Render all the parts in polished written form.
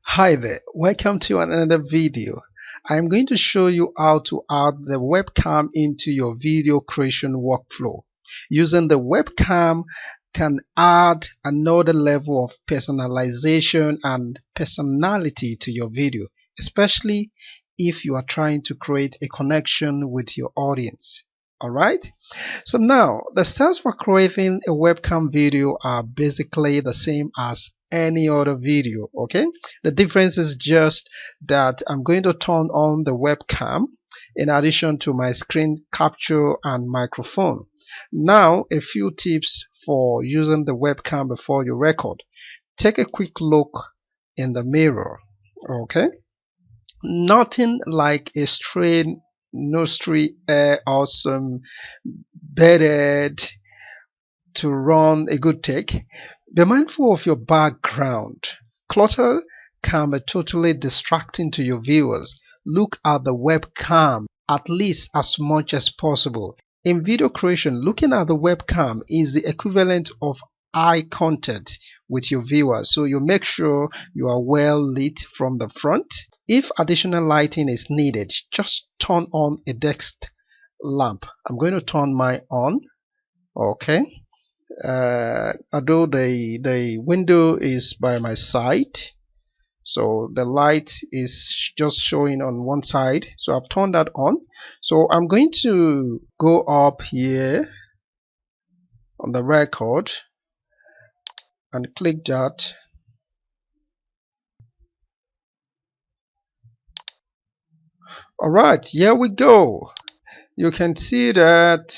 Hi there, welcome to another video. I'm going to show you how to add the webcam into your video creation workflow. Using the webcam can add another level of personalization and personality to your video, especially if you are trying to create a connection with your audience. Alright, so now the steps for creating a webcam video are basically the same as any other video. Okay, the difference is just that I'm going to turn on the webcam in addition to my screen capture and microphone. Now a few tips for using the webcam before you record. Take a quick look in the mirror. Okay, nothing like a straight nostril air awesome bedded to run a good take. Be mindful of your background. Clutter can be totally distracting to your viewers. Look at the webcam at least as much as possible. In video creation, looking at the webcam is the equivalent of eye contact with your viewers, so you make sure you are well lit from the front. If additional lighting is needed, just turn on a desk lamp. I'm going to turn mine on. Okay, although the window is by my side, so the light is just showing on one side, so I've turned that on. So I'm going to go up here on the record and click that. Alright, here we go. You can see that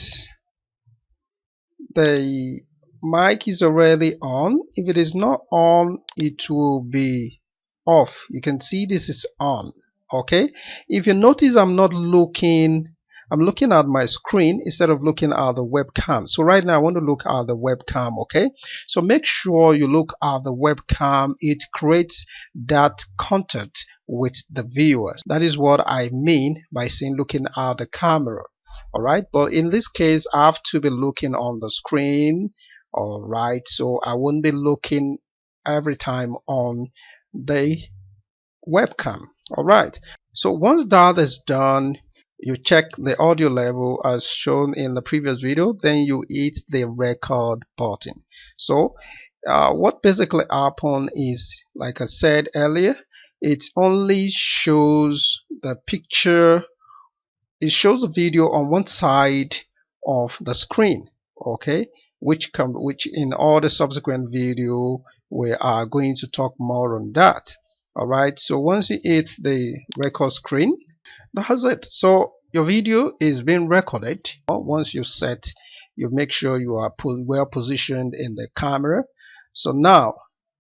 the mic is already on. If it is not on, it will be off. You can see this is on. Okay, if you notice I'm looking at my screen instead of looking at the webcam. So right now I want to look at the webcam. Okay, so make sure you look at the webcam. It creates that contact with the viewers. That is what I mean by saying looking at the camera. Alright, but in this case I have to be looking on the screen. Alright, so I won't be looking every time on the webcam. Alright, so once that is done, you check the audio level as shown in the previous video, then you hit the record button. So what basically happened is, like I said earlier, it only shows the picture. It shows the video on one side of the screen. Okay, which in all the subsequent video we are going to talk more on that. Alright, so once you hit the record screen, that's it. So your video is being recorded. Once you make sure you are well positioned in the camera. So now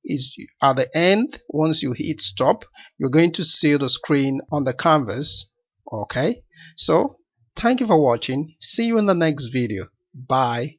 is at the end, once you hit stop, you're going to see the screen on the canvas. Okay, so thank you for watching. See you in the next video. Bye.